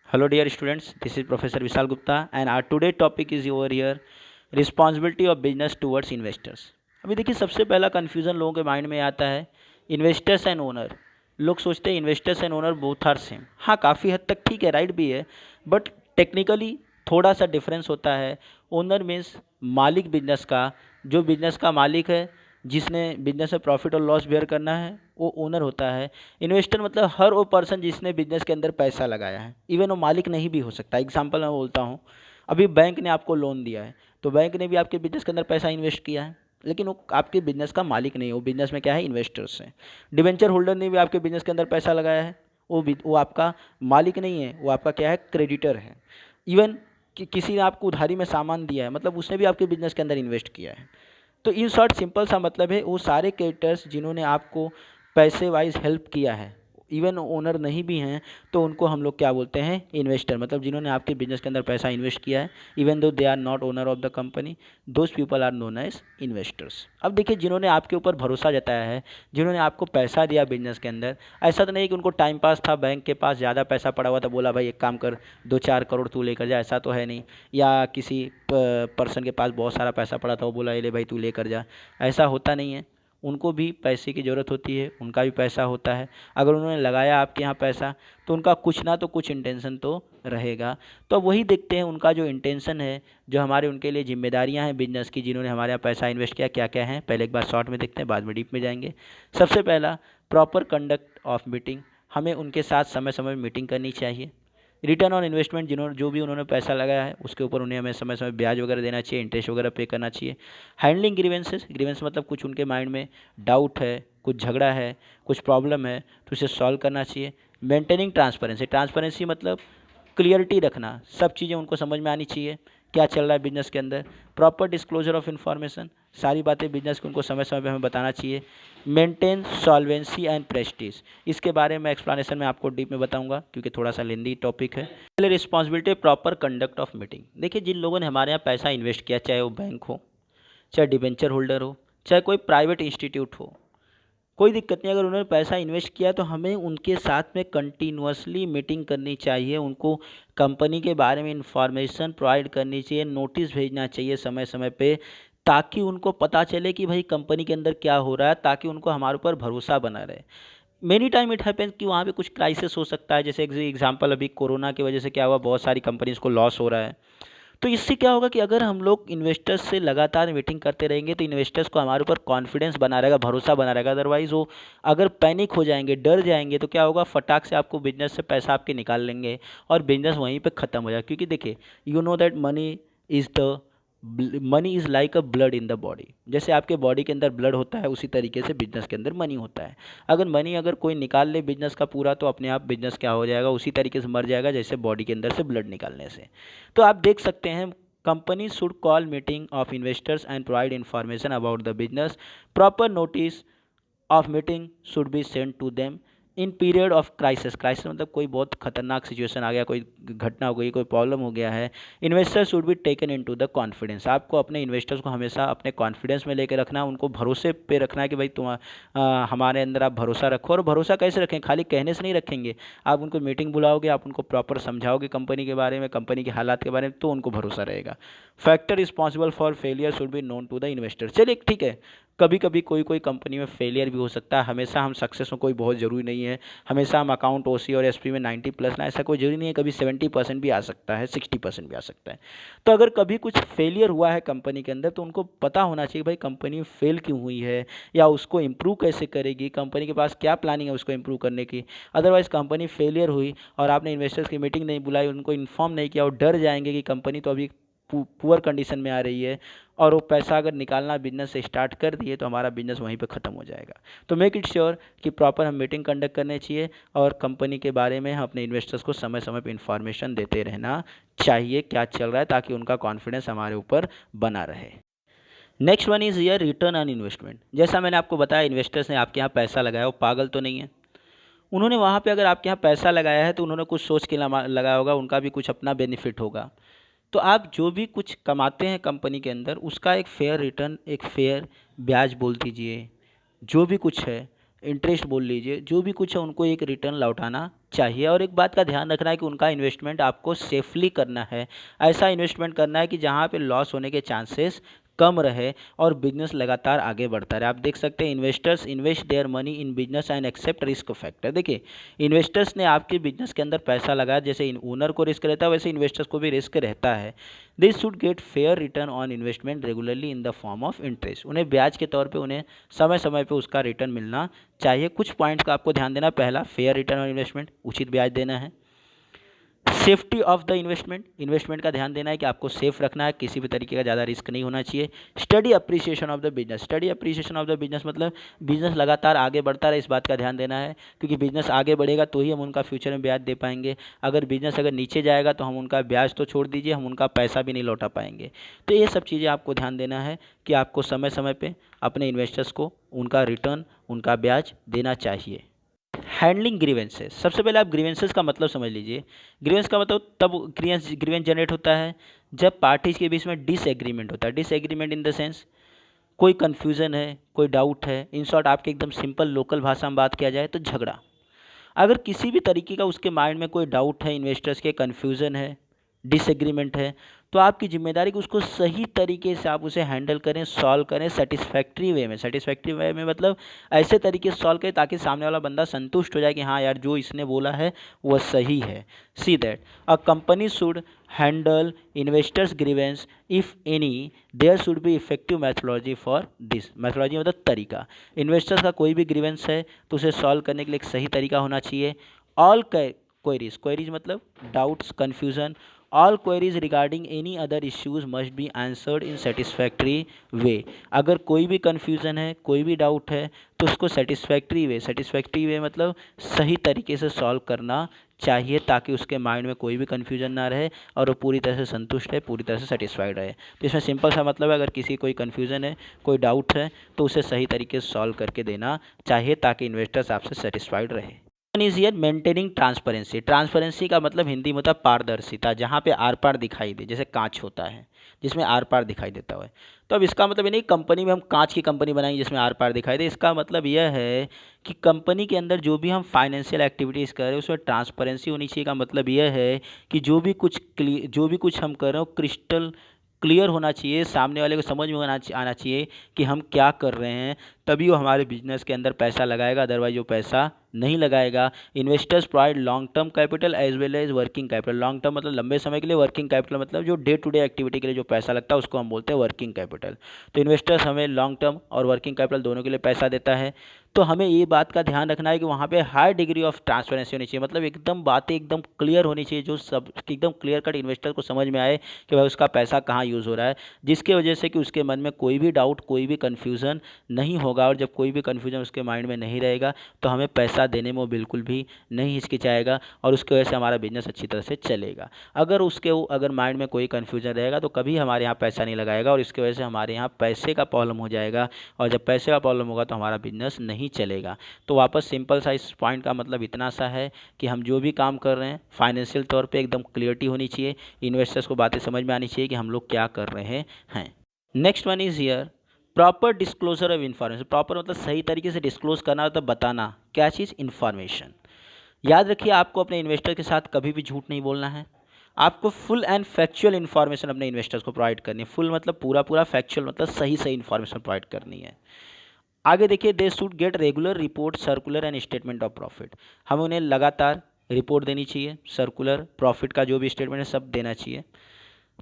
Hello dear students, this is Professor Vishal Gupta and our today topic is over here responsibility of business towards investors। अभी देखिए सबसे पहला confusion लोगों के mind में आता है इन्वेस्टर्स एंड ओनर। लोग सोचते हैं investors and owner both are same. हाँ, काफ़ी हद तक ठीक है, राइट भी है, बट टेक्निकली थोड़ा सा डिफरेंस होता है। ओनर मीन्स मालिक बिजनेस का, जो बिजनेस का मालिक है, जिसने बिजनेस में प्रॉफिट और लॉस बेयर करना है, वो ओनर होता है। इन्वेस्टर मतलब हर वो पर्सन जिसने बिजनेस के अंदर पैसा लगाया है, इवन वो मालिक नहीं भी हो सकता। एग्जांपल मैं बोलता हूँ, अभी बैंक ने आपको लोन दिया है, तो बैंक ने भी आपके बिजनेस के अंदर पैसा इन्वेस्ट किया है, लेकिन वो आपके बिजनेस का मालिक नहीं है, वो बिजनेस में क्या है, इन्वेस्टर्स हैं। डिवेंचर होल्डर ने भी आपके बिजनेस के अंदर पैसा लगाया है, वो आपका मालिक नहीं है, वो आपका क्या है, क्रेडिटर है। इवन कि किसी ने आपको उधारी में सामान दिया है, मतलब उसने भी आपके बिजनेस के अंदर इन्वेस्ट किया है। तो इन शॉर्ट सिंपल सा मतलब है, वो सारे क्रेडिटर्स जिन्होंने आपको पैसे वाइज हेल्प किया है, इवन ओनर नहीं भी हैं, तो उनको हम लोग क्या बोलते हैं, इन्वेस्टर। मतलब जिन्होंने आपके बिजनेस के अंदर पैसा इन्वेस्ट किया है, even though they are not owner of the company, those people are known as investors. अब देखिए, जिन्होंने आपके ऊपर भरोसा जताया है, जिन्होंने आपको पैसा दिया बिजनेस के अंदर, ऐसा तो नहीं कि उनको टाइम पास था, बैंक के पास ज़्यादा पैसा पड़ा हुआ था, बोला भाई एक काम कर 2-4 करोड़ तू लेकर जा, ऐसा तो है नहीं। या किसी पर्सन के पास बहुत सारा पैसा पड़ा था, वो बोला ये ले भाई तू लेकर जा, ऐसा होता नहीं है। उनको भी पैसे की ज़रूरत होती है, उनका भी पैसा होता है। अगर उन्होंने लगाया आपके यहाँ पैसा, तो उनका कुछ ना तो कुछ इंटेंशन तो रहेगा। तो अब वही देखते हैं उनका जो इंटेंशन है, जो हमारे उनके लिए जिम्मेदारियां हैं बिजनेस की, जिन्होंने हमारे यहाँ पैसा इन्वेस्ट किया, क्या क्या है, पहले एक बार शॉर्ट में देखते हैं, बाद में डीप में जाएंगे। सबसे पहला, प्रॉपर कंडक्ट ऑफ मीटिंग। हमें उनके साथ समय समय में मीटिंग करनी चाहिए। रिटर्न ऑन इन्वेस्टमेंट, जिन्होंने जो भी उन्होंने पैसा लगाया है, उसके ऊपर उन्हें हमें समय समय ब्याज वगैरह देना चाहिए, इंटरेस्ट वगैरह पे करना चाहिए। हैंडलिंग ग्रीवेंसेस, ग्रीवेंस मतलब कुछ उनके माइंड में डाउट है, कुछ झगड़ा है, कुछ प्रॉब्लम है, तो उसे सॉल्व करना चाहिए। मेंटेनिंग ट्रांसपेरेंसी, ट्रांसपेरेंसी मतलब क्लियरिटी रखना, सब चीज़ें उनको समझ में आनी चाहिए क्या चल रहा है बिजनेस के अंदर। प्रॉपर डिस्क्लोजर ऑफ इन्फॉर्मेशन, सारी बातें बिजनेस को उनको समय समय पे हमें बताना चाहिए। मेंटेन सॉल्वेंसी एंड प्रेस्टीज, इसके बारे में एक्सप्लेनेशन में आपको डीप में बताऊंगा, क्योंकि थोड़ा सा लेंदी टॉपिक है। पहले responsibility proper conduct of meeting. देखिए, जिन लोगों ने हमारे यहाँ पैसा इन्वेस्ट किया, चाहे वो बैंक हो, चाहे डिबेंचर होल्डर हो, चाहे कोई प्राइवेट इंस्टीट्यूट हो, कोई दिक्कत नहीं। अगर उन्होंने पैसा इन्वेस्ट किया तो हमें उनके साथ में कंटिन्यूअसली मीटिंग करनी चाहिए, उनको कंपनी के बारे में इंफॉर्मेशन प्रोवाइड करनी चाहिए, नोटिस भेजना चाहिए समय समय पे, ताकि उनको पता चले कि भाई कंपनी के अंदर क्या हो रहा है, ताकि उनको हमारे ऊपर भरोसा बना रहे। मेनी टाइम इट हैपेंस कि वहाँ पे कुछ क्राइसिस हो सकता है, जैसे एग्जांपल अभी कोरोना की वजह से क्या हुआ, बहुत सारी कंपनीज को लॉस हो रहा है। तो इससे क्या होगा कि अगर हम लोग इन्वेस्टर्स से लगातार मीटिंग करते रहेंगे, तो इन्वेस्टर्स को हमारे ऊपर कॉन्फिडेंस बना रहेगा, भरोसा बना रहेगा। अदरवाइज़ वो अगर पैनिक हो जाएंगे, डर जाएंगे, तो क्या होगा, फटाक से आपको बिजनेस से पैसा आपके निकाल लेंगे और बिजनेस वहीं पे ख़त्म हो जाएगा। क्योंकि देखिए, you know that money is like a blood in the body. जैसे आपके बॉडी के अंदर ब्लड होता है, उसी तरीके से बिजनेस के अंदर मनी होता है। अगर कोई निकाल ले बिजनेस का पूरा, तो अपने आप बिजनेस क्या हो जाएगा, उसी तरीके से मर जाएगा जैसे बॉडी के अंदर से ब्लड निकालने से। तो आप देख सकते हैं, companies should call meeting of investors and provide information about the business. Proper notice of meeting should be sent to them in period of crisis. Crisis मतलब कोई बहुत खतरनाक सिचुएशन आ गया, कोई घटना हो गई, कोई प्रॉब्लम हो गया है। Investor should be taken into the confidence. आपको अपने इन्वेस्टर्स को हमेशा अपने कॉन्फिडेंस में लेकर रखना, उनको भरोसे पे रखना है कि भाई हमारे अंदर आप भरोसा रखो। और भरोसा कैसे रखें, खाली कहने से नहीं रखेंगे, आप उनको मीटिंग बुलाओगे, आप उनको प्रॉपर समझाओगे कंपनी के बारे में, कंपनी के हालात के बारे में, तो उनको भरोसा रहेगा। Factor responsible for failure should be known to the investor. चलिए ठीक है, कभी कभी कोई कोई कंपनी में फेलियर भी हो सकता है, हमेशा हम सक्सेस हो कोई बहुत ज़रूरी नहीं है, हमेशा हम अकाउंट ओसी और एसपी में 90+ ना, ऐसा कोई जरूरी नहीं है। कभी 70% भी आ सकता है, 60% भी आ सकता है। तो अगर कभी कुछ फेलियर हुआ है कंपनी के अंदर, तो उनको पता होना चाहिए भाई कंपनी फेल क्यों हुई है, या उसको इम्प्रूव कैसे करेगी, कंपनी के पास क्या प्लानिंग है उसको इम्प्रूव करने की। अदरवाइज़ कंपनी फेलियर हुई और आपने इन्वेस्टर्स की मीटिंग नहीं बुलाई, उनको इन्फॉर्म नहीं किया, और डर जाएंगे कि कंपनी तो अभी पुअर कंडीशन में आ रही है, और वो पैसा अगर निकालना बिजनेस से स्टार्ट कर दिए, तो हमारा बिजनेस वहीं पे ख़त्म हो जाएगा। तो मेक इट श्योर कि प्रॉपर हम मीटिंग कंडक्ट करने चाहिए, और कंपनी के बारे में हम अपने इन्वेस्टर्स को समय समय पर इंफॉर्मेशन देते रहना चाहिए क्या चल रहा है, ताकि उनका कॉन्फिडेंस हमारे ऊपर बना रहे। Next one is year return on investment. जैसा मैंने आपको बताया, इन्वेस्टर्स ने आपके यहाँ पैसा लगाया, वो पागल तो नहीं है। उन्होंने वहाँ पे अगर आपके यहाँ पैसा लगाया है, तो उन्होंने कुछ सोच के लगाया होगा, उनका भी कुछ अपना बेनिफिट होगा। तो आप जो भी कुछ कमाते हैं कंपनी के अंदर, उसका एक फेयर रिटर्न, एक फेयर ब्याज बोल दीजिए, जो भी कुछ है इंटरेस्ट बोल लीजिए, जो भी कुछ है उनको एक रिटर्न लौटाना चाहिए। और एक बात का ध्यान रखना है कि उनका इन्वेस्टमेंट आपको सेफली करना है, ऐसा इन्वेस्टमेंट करना है कि जहाँ पे लॉस होने के चांसेस कम रहे और बिजनेस लगातार आगे बढ़ता रहे। आप देख सकते हैं investors invest their money in business and accept risk factor. देखिए, इन्वेस्टर्स ने आपके बिजनेस के अंदर पैसा लगाया, जैसे ओनर को रिस्क रहता है वैसे इन्वेस्टर्स को भी रिस्क रहता है। They should get fair return on investment regularly in the form of interest. उन्हें ब्याज के तौर पे उन्हें समय समय पे उसका रिटर्न मिलना चाहिए। कुछ पॉइंट्स का आपको ध्यान देना, पहला फेयर रिटर्न ऑन इन्वेस्टमेंट, उचित ब्याज देना है। Safety of the investment, investment का ध्यान देना है कि आपको सेफ रखना है, किसी भी तरीके का ज़्यादा रिस्क नहीं होना चाहिए। Study appreciation of the business, study appreciation of the business मतलब बिजनेस लगातार आगे बढ़ता रहे, इस बात का ध्यान देना है, क्योंकि बिजनेस आगे बढ़ेगा तो ही हम उनका फ्यूचर में ब्याज दे पाएंगे। अगर बिजनेस अगर नीचे जाएगा तो हम उनका ब्याज तो छोड़ दीजिए, हम उनका पैसा भी नहीं लौटा पाएंगे। तो ये सब चीज़ें आपको ध्यान देना है कि आपको समय समय पर अपने इन्वेस्टर्स को उनका रिटर्न, उनका ब्याज देना चाहिए। हैंडलिंग ग्रीवेंसेस, सबसे पहले आप ग्रीवेंसेस का मतलब समझ लीजिए। ग्रीवेंस का मतलब तब ग्रीवेंस जनरेट होता है जब पार्टीज के बीच में डिसएग्रीमेंट होता है। डिसएग्रीमेंट इन द सेंस कोई कन्फ्यूज़न है, कोई डाउट है, इन शॉर्ट आपके एकदम सिंपल लोकल भाषा में बात किया जाए तो झगड़ा। अगर किसी भी तरीके का उसके माइंड में कोई डाउट है, इन्वेस्टर्स के कन्फ्यूज़न है, डिसएग्रीमेंट है, तो आपकी जिम्मेदारी कि उसको सही तरीके से आप उसे हैंडल करें, सॉल्व करें सेटिस्फैक्ट्री वे में। सेटिस्फैक्ट्री वे में मतलब ऐसे तरीके से सॉल्व करें ताकि सामने वाला बंदा संतुष्ट हो जाए कि हाँ यार, जो इसने बोला है वह सही है। See that a company should handle investors grievance if any, there should be effective methodology for this. Methodology मतलब तरीका। इन्वेस्टर्स का कोई भी ग्रीवेंस है तो उसे सॉल्व करने के लिए एक सही तरीका होना चाहिए। ऑल क्वेरीज, क्वेरीज मतलब doubts, confusion, all queries regarding any other issues must be answered in satisfactory way. अगर कोई भी कन्फ्यूज़न है, कोई भी डाउट है तो उसको सेटिस्फैक्ट्री वे मतलब सही तरीके से सॉल्व करना चाहिए ताकि उसके माइंड में कोई भी कन्फ्यूजन ना रहे और वो पूरी तरह से संतुष्ट है, पूरी तरह से सेटिस्फाइड रहे। तो इसमें सिंपल सा मतलब है, अगर किसी कोई कन्फ्यूज़न है, कोई डाउट है तो उसे सही तरीके से सॉल्व करके देना चाहिए ताकि इन्वेस्टर्स आपसे सेटिस्फाइड रहे। Is year maintaining transparency. Transparency का मतलब हिंदी में होता है पारदर्शिता, जहाँ पे आर पार दिखाई दे, जैसे कांच होता है जिसमें आर पार दिखाई देता है। तो अब इसका मतलब ये नहीं कंपनी में हम कांच की कंपनी बनाएंगे जिसमें आर पार दिखाई दे। इसका मतलब यह है कि कंपनी के अंदर जो भी हम फाइनेंशियल एक्टिविटीज़ कर रहे हैं उसमें ट्रांसपेरेंसी होनी चाहिए। का मतलब यह है कि जो भी कुछ हम कर रहे हो क्रिस्टल क्लियर होना चाहिए, सामने वाले को समझ में आना चाहिए कि हम क्या कर रहे हैं, तभी वो हमारे बिजनेस के अंदर पैसा लगाएगा, अदरवाइज वो पैसा नहीं लगाएगा। Investors provide long term capital as well as working capital. Long term मतलब लंबे समय के लिए, वर्किंग कैपिटल मतलब जो डे टू डे एक्टिविटी के लिए जो पैसा लगता है उसको हम बोलते हैं वर्किंग कैपिटल। तो इन्वेस्टर्स हमें लॉन्ग टर्म और वर्किंग कैपिटल दोनों के लिए पैसा देता है। तो हमें ये बात का ध्यान रखना है कि वहाँ पे हाई डिग्री ऑफ ट्रांसपेरेंसी होनी चाहिए, मतलब एकदम बातें एकदम क्लियर होनी चाहिए, जो सब एकदम क्लियर कट इन्वेस्टर को समझ में आए कि भाई उसका पैसा कहाँ यूज़ हो रहा है, जिसके वजह से कि उसके मन में कोई भी डाउट, कोई भी कन्फ्यूज़न नहीं होगा। और जब कोई भी कन्फ्यूजन उसके माइंड में नहीं रहेगा तो हमें पैसा देने में वो बिल्कुल भी नहीं हिचकिचाएगा और उसकी वजह से हमारा बिजनेस अच्छी तरह से चलेगा। अगर माइंड में कोई कन्फ्यूजन रहेगा तो कभी हमारे यहाँ पैसा नहीं लगाएगा और इसकी वजह से हमारे यहाँ पैसे का प्रॉब्लम हो जाएगा, और जब पैसे का प्रॉब्लम होगा तो हमारा बिजनेस नहीं चलेगा। तो वापस सिंपल सा इस पॉइंट का मतलब इतना सा है कि हम जो भी काम कर रहे हैं फाइनेंशियल तौर पे एकदम क्लियरिटी होनी चाहिए, इन्वेस्टर्स को बातें समझ में आनी चाहिए कि हम लोग क्या कर रहे हैं। Next one is here proper disclosure of information. Proper मतलब सही तरीके से डिस्क्लोज करना मतलब बताना, क्या चीज़, इन्फॉर्मेशन। याद रखिए आपको अपने इन्वेस्टर के साथ कभी भी झूठ नहीं बोलना है, आपको फुल एंड फैक्चुअल इन्फॉर्मेशन अपने इन्वेस्टर्स को प्रोवाइड करनी है। फुल मतलब पूरा फैक्चुअल मतलब सही इन्फॉर्मेशन प्रोवाइड करनी है। आगे देखिए, they should get regular report, circular and statement of profit. हमें उन्हें लगातार रिपोर्ट देनी चाहिए, सर्कुलर, प्रॉफिट का जो भी स्टेटमेंट है सब देना चाहिए,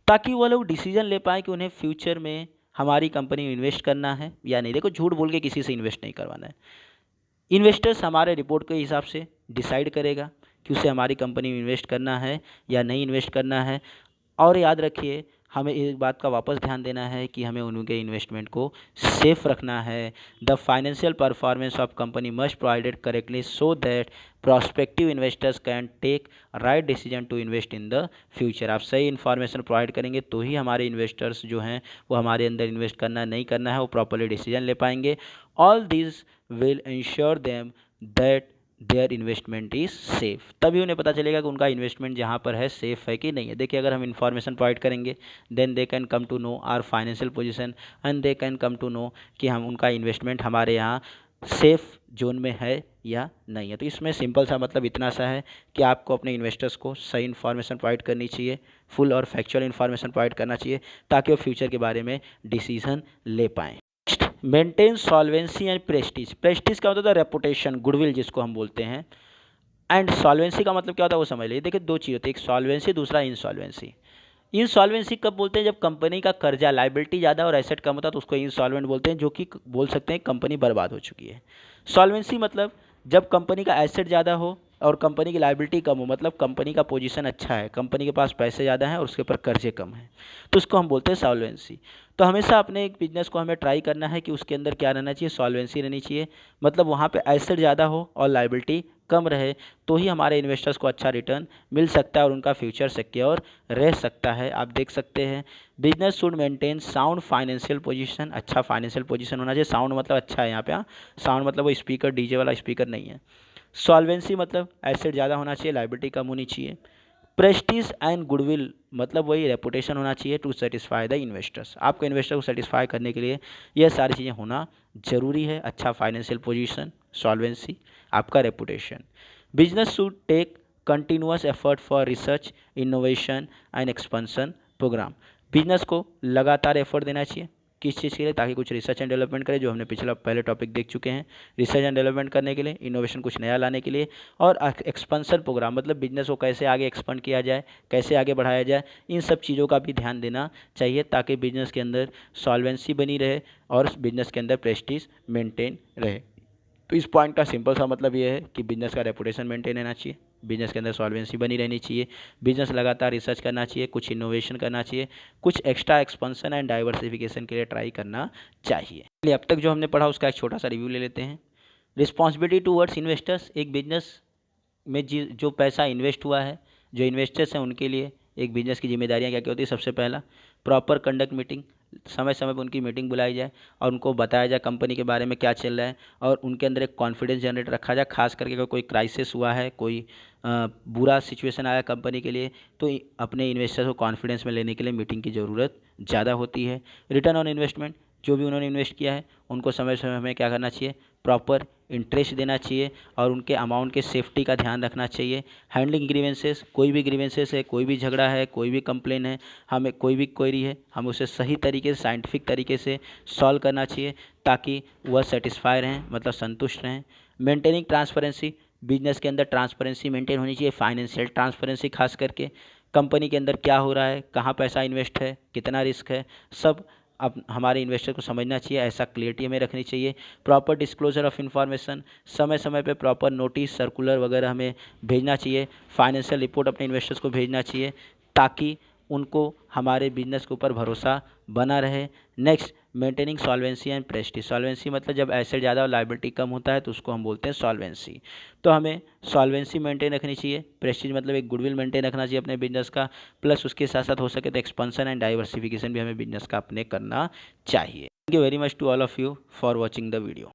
ताकि वो लोग डिसीजन ले पाएँ कि उन्हें फ्यूचर में हमारी कंपनी में इन्वेस्ट करना है या नहीं। देखो, झूठ बोल के किसी से इन्वेस्ट नहीं करवाना है। इन्वेस्टर्स हमारे रिपोर्ट के हिसाब से डिसाइड करेगा कि उसे हमारी कंपनी में इन्वेस्ट करना है या नहीं इन्वेस्ट करना है। और याद रखिए, हमें एक बात का वापस ध्यान देना है कि हमें उनके इन्वेस्टमेंट को सेफ रखना है। The financial performance of company must provided correctly so that prospective investors can take right decision to invest in the future. आप सही इन्फॉर्मेशन प्रोवाइड करेंगे तो ही हमारे इन्वेस्टर्स जो हैं वो हमारे अंदर इन्वेस्ट करना नहीं करना है वो प्रॉपरली डिसीजन ले पाएंगे। All this will ensure them that their investment is safe. तभी उन्हें पता चलेगा कि उनका इन्वेस्टमेंट जहाँ पर है सेफ़ है कि नहीं है। देखिए, अगर हम इन्फॉर्मेशन प्रोवाइड करेंगे then they can come to know our financial position and they can come to know कि हम उनका इन्वेस्टमेंट हमारे यहाँ सेफ जोन में है या नहीं है। तो इसमें सिंपल सा मतलब इतना सा है कि आपको अपने इन्वेस्टर्स को सही इन्फॉर्मेशन प्रोवाइड करनी चाहिए, फुल और फैक्चुअल इन्फॉर्मेशन प्रोवाइड करना चाहिए ताकि वो फ्यूचर के बारे में डिसीजन ले पाएँ। Maintain solvency and Prestige. Prestige का होता है रेपुटेशन, गुडविल जिसको हम बोलते हैं, एंड सॉल्वेंसी का मतलब क्या होता है वो समझ लीजिए। देखिए दो चीज़ होती है, एक सॉल्वेंसी, दूसरा इंसॉल्वेंसी। इंसॉल्वेंसी कब बोलते हैं, जब कंपनी का कर्जा लाइबिलिटी ज़्यादा और एसेट कम होता है तो उसको इंसॉल्वेंट बोलते हैं, जो कि बोल सकते हैं कंपनी बर्बाद हो चुकी है। सॉल्वेंसी मतलब जब कंपनी का एसेट ज़्यादा हो और कंपनी की लाइबिलिटी कम हो, मतलब कंपनी का पोजीशन अच्छा है, कंपनी के पास पैसे ज़्यादा हैं और उसके ऊपर कर्जे कम हैं, तो उसको हम बोलते हैं सॉल्वेंसी। तो हमेशा अपने एक बिजनेस को हमें ट्राई करना है कि उसके अंदर क्या रहना चाहिए, सॉल्वेंसी रहनी चाहिए, मतलब वहाँ पे एसेट ज़्यादा हो और लाइबिलिटी कम रहे, तो ही हमारे इन्वेस्टर्स को अच्छा रिटर्न मिल सकता है और उनका फ्यूचर सिक्योर रह सकता है। आप देख सकते हैं business should maintain sound financial position, अच्छा फाइनेंशियल पोजीशन होना चाहिए। साउंड मतलब अच्छा है यहाँ पे, साउंड मतलब वो स्पीकर डीजे वाला स्पीकर नहीं है। सॉल्वेंसी मतलब एसेट ज़्यादा होना चाहिए, लाइबिलिटी कम होनी चाहिए। प्रेस्टीज एंड गुडविल मतलब वही रेपुटेशन होना चाहिए टू सेटिस्फाई द इन्वेस्टर्स। आपको इन्वेस्टर को सेटिस्फाई करने के लिए यह सारी चीज़ें होना जरूरी है, अच्छा फाइनेंशियल पोजीशन, सॉल्वेंसी, आपका reputation. Business should take continuous effort for research, innovation and expansion program. Business को लगातार एफर्ट देना चाहिए, किस चीज़ के लिए, ताकि कुछ रिसर्च एंड डेवलपमेंट करें, जो हमने पिछला पहले टॉपिक देख चुके हैं। रिसर्च एंड डेवलपमेंट करने के लिए, इनोवेशन कुछ नया लाने के लिए, और एक्सपेंशन प्रोग्राम मतलब बिजनेस को कैसे आगे एक्सपेंड किया जाए, कैसे आगे बढ़ाया जाए, इन सब चीज़ों का भी ध्यान देना चाहिए ताकि बिजनेस के अंदर सॉल्वेंसी बनी रहे और बिजनेस के अंदर प्रेस्टीज मेंटेन रहे। तो इस पॉइंट का सिंपल सा मतलब ये है कि बिजनेस का रेपुटेशन मेंटेन रहना चाहिए, बिजनेस के अंदर सॉल्वेंसी बनी रहनी चाहिए, बिजनेस लगातार रिसर्च करना चाहिए, कुछ इनोवेशन करना चाहिए, कुछ एक्स्ट्रा एक्सपेंशन एंड डाइवर्सिफिकेशन के लिए ट्राई करना चाहिए। चलिए अब तक जो हमने पढ़ा उसका एक छोटा सा रिव्यू ले लेते हैं। रिस्पॉन्सिबिलिटी टूवर्ड्स इन्वेस्टर्स, एक बिजनेस में जो पैसा इन्वेस्ट हुआ है, जो इन्वेस्टर्स हैं उनके लिए एक बिजनेस की जिम्मेदारियां क्या क्या होती है। सबसे पहला, प्रॉपर कंडक्ट मीटिंग, समय समय पर उनकी मीटिंग बुलाई जाए और उनको बताया जाए कंपनी के बारे में क्या चल रहा है और उनके अंदर एक कॉन्फिडेंस जनरेट रखा जाए। खास करके अगर कोई क्राइसिस हुआ है, कोई बुरा सिचुएशन आया कंपनी के लिए, तो अपने इन्वेस्टर्स को कॉन्फिडेंस में लेने के लिए मीटिंग की ज़रूरत ज़्यादा होती है। रिटर्न ऑन इन्वेस्टमेंट, जो भी उन्होंने इन्वेस्ट किया है उनको समय समय में क्या करना चाहिए, प्रॉपर इंटरेस्ट देना चाहिए और उनके अमाउंट के सेफ्टी का ध्यान रखना चाहिए। हैंडलिंग ग्रीवेंसेस, कोई भी ग्रीवेंसेस है, कोई भी झगड़ा है, कोई भी कंप्लेन है, हमें कोई भी क्वेरी है, हम उसे सही तरीके से, साइंटिफिक तरीके से सॉल्व करना चाहिए ताकि वह सेटिस्फाई रहें, मतलब संतुष्ट रहें। मेंटेनिंग ट्रांसपेरेंसी, बिजनेस के अंदर ट्रांसपेरेंसी मेंटेन होनी चाहिए, फाइनेंशियल ट्रांसपेरेंसी खास करके, कंपनी के अंदर क्या हो रहा है, कहाँ पैसा इन्वेस्ट है, कितना रिस्क है, सब अब हमारे इन्वेस्टर को समझना चाहिए, ऐसा क्लियरिटी हमें रखनी चाहिए। प्रॉपर डिस्क्लोजर ऑफ इन्फॉर्मेशन, समय समय पे प्रॉपर नोटिस, सर्कुलर वगैरह हमें भेजना चाहिए। फाइनेंशियल रिपोर्ट अपने इन्वेस्टर्स को भेजना चाहिए ताकि उनको हमारे बिजनेस के ऊपर भरोसा बना रहे। Next, maintaining solvency and Prestige. Solvency मतलब जब एसेट ज़्यादा और लायबिलिटी कम होता है तो उसको हम बोलते हैं सॉल्वेंसी। तो हमें सॉल्वेंसी मेंटेन रखनी चाहिए, प्रेस्टीज मतलब एक गुडविल मेंटेन रखना चाहिए अपने बिजनेस का, प्लस उसके साथ साथ हो सके तो एक्सपेंशन एंड डाइवर्सिफिकेशन भी हमें बिजनेस का अपने करना चाहिए। Thank you very much to all of you for watching the video.